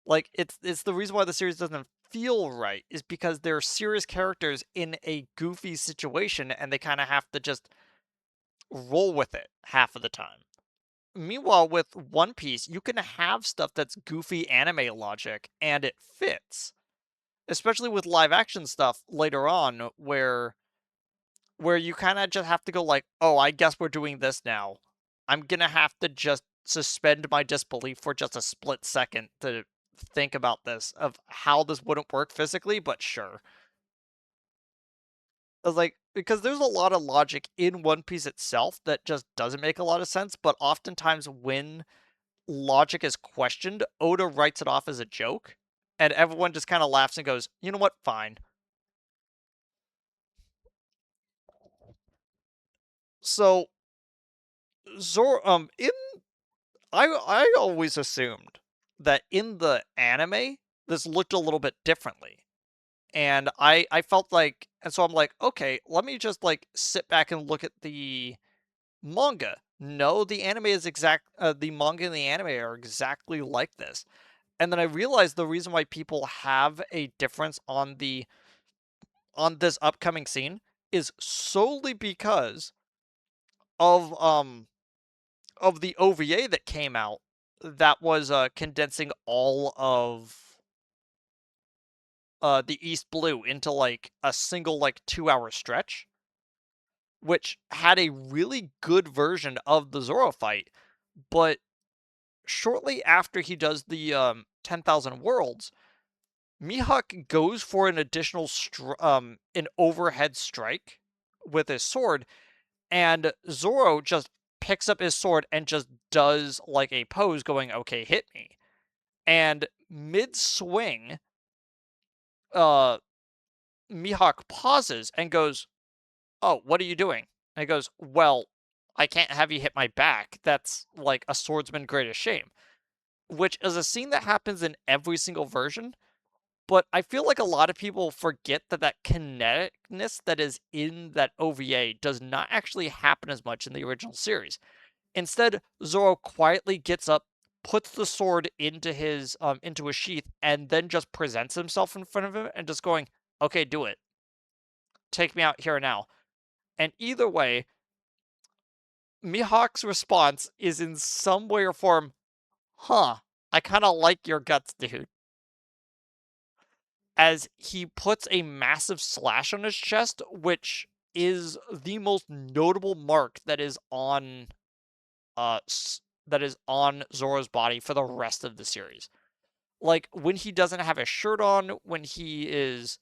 Like it's the reason why the series doesn't feel right is because they're serious characters in a goofy situation and they kind of have to just roll with it half of the time. Meanwhile, with One Piece, you can have stuff that's goofy anime logic and it fits. Especially with live action stuff later on where you kind of just have to go like, "Oh, I guess we're doing this now." I'm going to have to just suspend my disbelief for just a split second to think about this of how this wouldn't work physically, but sure. I was like, because there's a lot of logic in One Piece itself that just doesn't make a lot of sense, but oftentimes when logic is questioned, Oda writes it off as a joke, and everyone just kind of laughs and goes, "You know what? Fine." So, in I always assumed that in the anime this looked a little bit differently. And I felt like and so I'm like, "Okay, let me just like sit back and look at the manga." No, the manga and the anime are exactly like this. And then I realized the reason why people have a difference on this upcoming scene is solely because of the OVA that came out that was condensing all of the East Blue into like a single like 2-hour stretch, which had a really good version of the Zoro fight. But shortly after he does the 10,000 Worlds, Mihawk goes for an additional an overhead strike with his sword, and Zoro just picks up his sword and just does like a pose going, "Okay, hit me." And mid swing, uh, Mihawk pauses and goes, "Oh, what are you doing?" And he goes, "Well, I can't have you hit my back. That's like a swordsman greatest shame." Which is a scene that happens in every single version, but I feel like a lot of people forget that that kineticness that is in that OVA does not actually happen as much in the original series. Instead, Zoro quietly gets up, puts the sword into a sheath, and then just presents himself in front of him and just going, "Okay, do it. Take me out here now." And either way, Mihawk's response is in some way or form, "Huh, I kind of like your guts, dude." As he puts a massive slash on his chest, which is the most notable mark uh that is on Zoro's body for the rest of the series. Like when he doesn't have a shirt on, when he is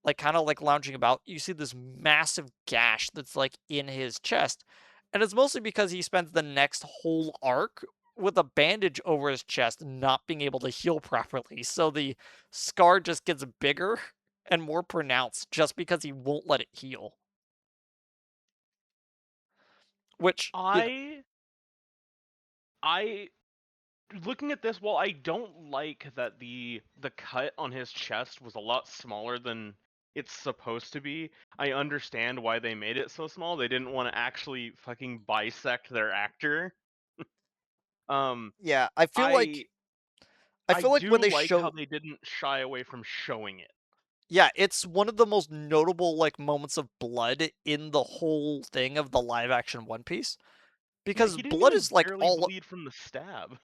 like kind of like lounging about, you see this massive gash that's like in his chest. And it's mostly because he spends the next whole arc with a bandage over his chest, not being able to heal properly. So the scar just gets bigger and more pronounced just because he won't let it heal. Which, I I looking at this, while I don't like that the cut on his chest was a lot smaller than it's supposed to be, I understand why they made it so small. They didn't want to actually fucking bisect their actor. Um, yeah, I I I feel like when do they like how show they didn't shy away from showing it. yeah, it's one of the most notable like moments of blood in the whole thing of the live action One Piece Yeah, because he didn't blood even is like barely all bleed from the stab.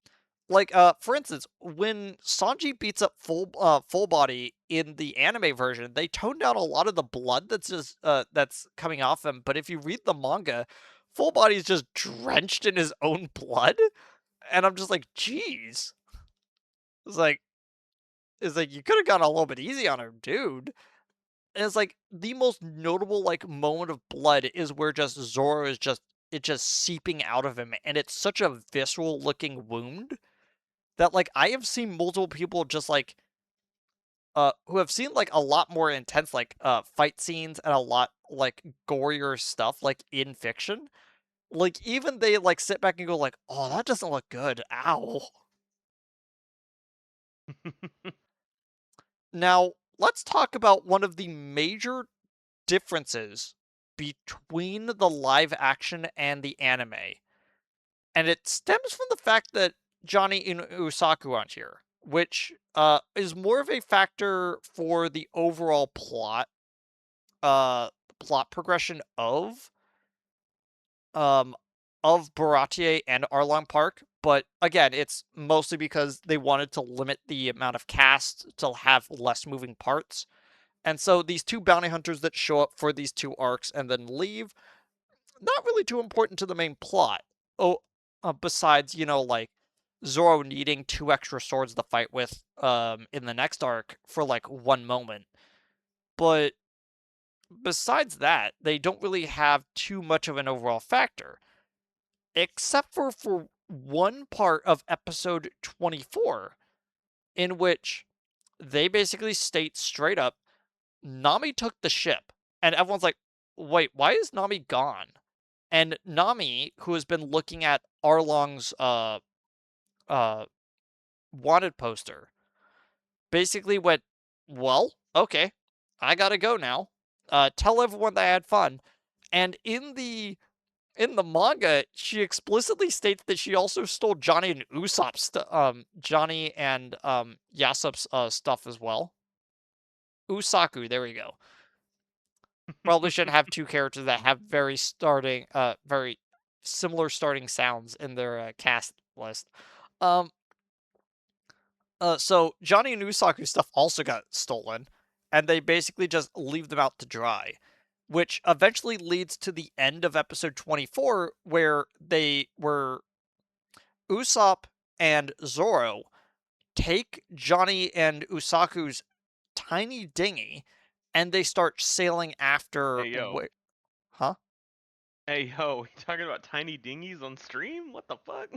like for instance, when Sanji beats up full body in the anime version, they tone down a lot of the blood that's coming off him, but if you read the manga, full body is just drenched in his own blood, and I'm just like, "Jeez." It's like you could have gone a little bit easy on him, dude. And it's like the most notable like moment of blood is where just Zoro is just seeping out of him, and it's such a visceral looking wound that like I have seen multiple people just like who have seen like a lot more intense like fight scenes and a lot like gorier stuff like in fiction. Like even they like sit back and go like, "Oh, that doesn't look good. Ow." Now, let's talk about one of the major differences between the live action and the anime. And it stems from the fact that Johnny and Usaku aren't here. which is more of a factor for the overall plot progression um of Baratie and Arlong Park, but again, it's mostly because they wanted to limit the amount of cast to have less moving parts. And so these two bounty hunters that show up for these two arcs and then leave, not really too important to the main plot. Oh, besides, like Zoro needing two extra swords to fight with in the next arc for like one moment. But besides that, they don't really have too much of an overall factor, except for one part of episode 24, in which they basically state straight up Nami took the ship. And everyone's like, wait, why is Nami gone? And Nami, who has been looking at Arlong's uh wanted poster, basically went, well, okay, I gotta go now. Tell everyone that I had fun. And in the manga, she explicitly states that she also stole Johnny and Yasop's stuff as well. Usaku, there we go. Probably shouldn't have two characters that have very similar starting sounds in their cast list. Um, so Johnny and Usaku stuff also got stolen, and they basically just leave them out to dry, which eventually leads to the end of episode 24, where Usopp and Zoro take Johnny and Usaku's tiny dinghy, and they start sailing after. Hey yo, Huh? hey yo, you talking about tiny dinghies on stream? What the fuck?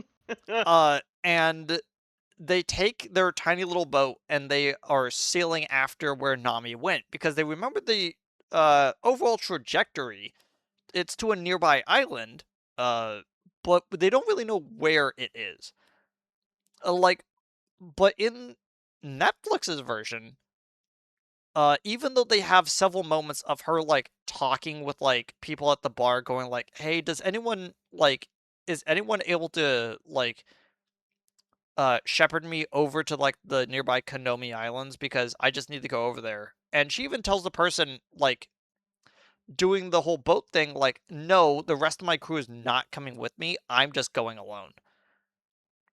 And they take their tiny little boat and they are sailing after where Nami went because they remember the overall trajectory. It's to a nearby island, uh, but they don't really know where it is. Like, but in Netflix's version, even though they have several moments of her like talking with like people at the bar, going like, "Hey, is anyone able to like shepherd me over to like the nearby Konomi Islands because I just need to go over there." And she even tells the person like doing the whole boat thing, like, "No, the rest of my crew is not coming with me. I'm just going alone."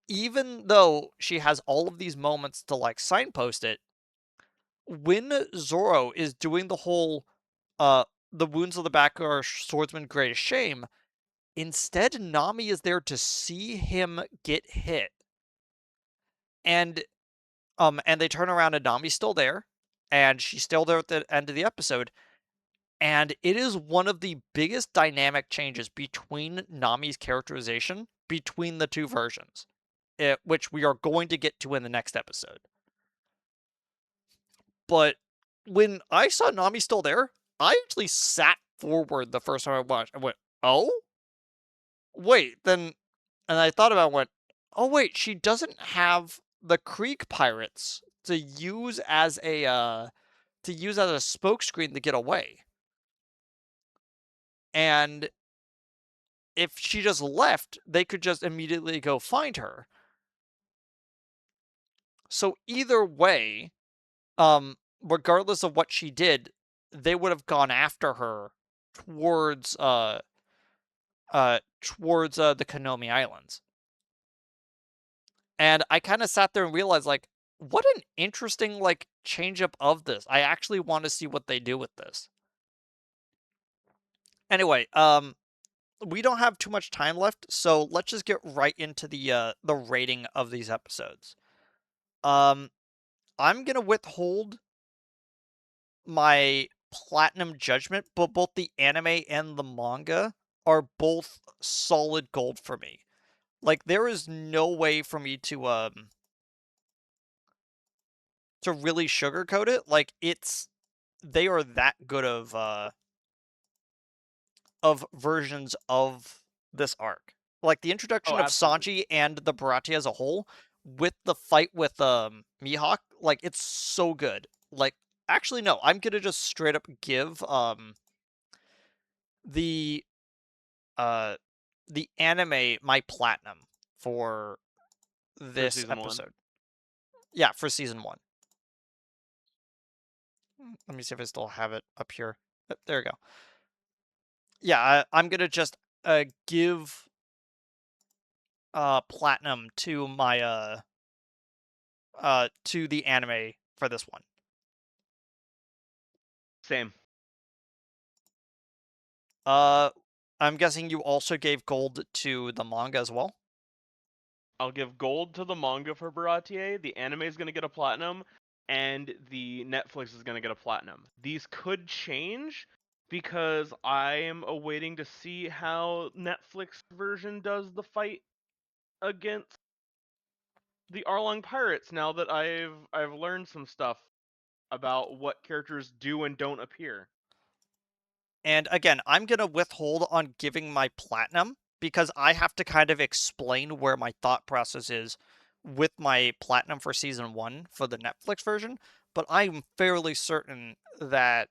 Even though she has all of these moments to like signpost it, when Zoro is doing the whole uh the wounds of the back are swordsman's greatest shame, instead Nami is there to see him get hit. And they turn around and Nami's still there, and she's still there at the end of the episode. And it is one of the biggest dynamic changes between Nami's characterization between the two versions, which we are going to get to in the next episode. But when I saw Nami still there, I actually sat forward the first time I watched. I went, oh, wait, then, and I thought about it, went, oh wait, she doesn't have the Creek pirates to use as a smokescreen to get away. And if she just left, they could just immediately go find her. So either way, regardless of what she did, they would have gone after her towards the Konomi Islands. And I kind of sat there and realized like what an interesting like change up of this. I actually want to see what they do with this. Anyway, we don't have too much time left, so let's just get right into the rating of these episodes. Um, I'm gonna withhold my platinum judgment, but both the anime and the manga are both solid gold for me. Like there is no way for me to really sugarcoat it. Like they are that good of versions of this arc. Like the Oh, introduction of absolutely. Sanji and the Baratie as a whole, with the fight with Mihawk, like it's so good. Like actually no, I'm gonna just straight up give the uh the anime my platinum for For this season one. episode. Yeah, for season 1. Let me see if I still have it up here. There we go. Yeah, I'm gonna just give platinum to my to the anime for this one. Same. Uh, I'm guessing you also gave gold to the manga as well. I'll give gold to the manga for Baratie, the anime is going to get a platinum, and the Netflix is going to get a platinum. These could change because I am awaiting to see how Netflix version does the fight against the Arlong Pirates now that I've learned some stuff about what characters do and don't appear. And again, I'm gonna withhold on giving my platinum because I have to kind of explain where my thought process is with my platinum for season 1 for the Netflix version. But I'm fairly certain that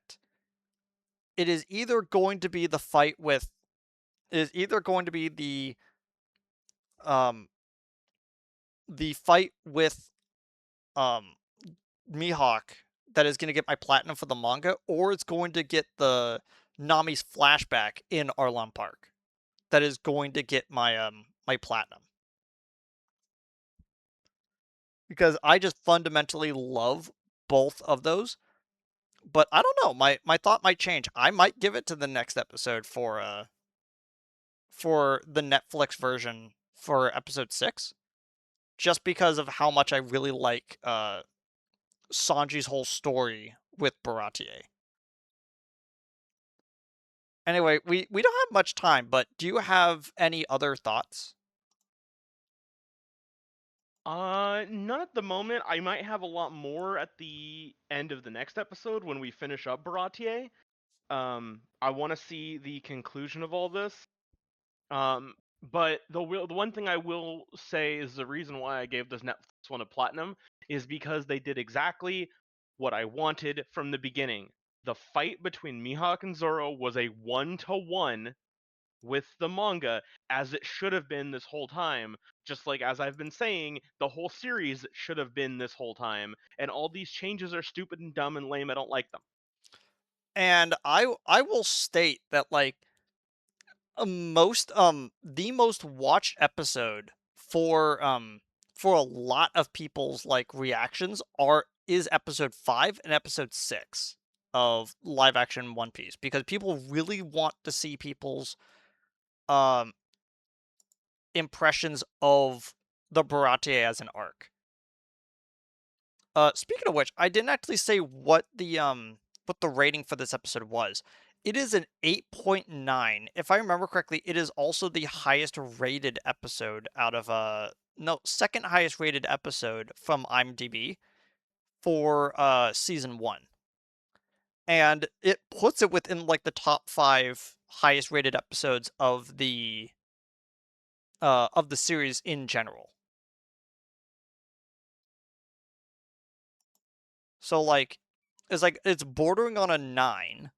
it is either going to be the fight with it is either going to be um the fight with um Mihawk that is going to get my platinum for the manga, or it's going to get the Nami's flashback in Arlong Park that is going to get my platinum. Because I just fundamentally love both of those. But I don't know, my thought might change. I might give it to the next episode for the Netflix version for episode 6 just because of how much I really like Sanji's whole story with Baratie. Anyway, we don't have much time, but do you have any other thoughts? None at the moment. I might have a lot more at the end of the next episode when we finish up Baratie. I want to see the conclusion of all this. But the one thing I will say is the reason why I gave this Netflix one a platinum is because they did exactly what I wanted from the beginning. The fight between Mihawk and Zoro was a 1-to-1 with the manga, as it should have been this whole time. Just like as I've been saying, the whole series should have been this whole time. And all these changes are stupid and dumb and lame. I don't like them. And I will state that like the most watched episode for a lot of people's like reactions are is episode 5 and episode 6 of live action One Piece because people really want to see people's um impressions of the Baratie as an arc. Speaking of which, I didn't actually say what the rating for this episode was. It is an 8.9. If I remember correctly, it is also the highest rated episode out of no, second highest rated episode from IMDb for season 1. And it puts it within like the top 5 highest rated episodes of the series in general. So like it's bordering on a 9.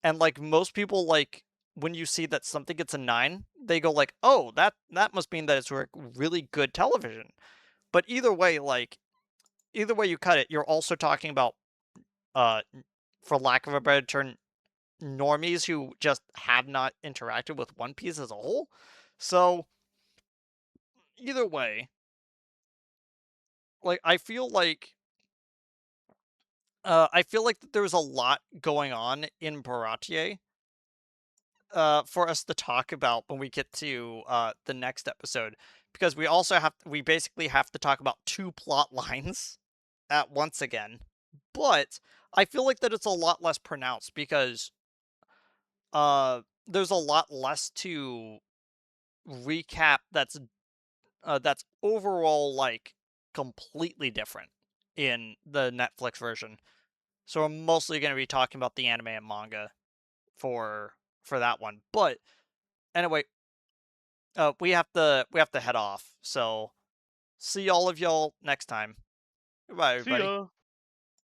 And like most people like when you see that something gets a 9, they go like, "Oh, that must mean that it's like really good television." But either way you cut it, you're also talking about uh for lack of a better term normies who just have not interacted with One Piece as a whole. So, either way, like I feel like there's a lot going on in Baratie for us to talk about when we get to the next episode because we basically have to talk about two plot lines at once again. But I feel like that it's a lot less pronounced because there's a lot less to recap that's overall like completely different in the Netflix version. So we're mostly going to be talking about the anime and manga for that one. But anyway, we have to head off. So see all of y'all next time. Goodbye, See everybody. ya.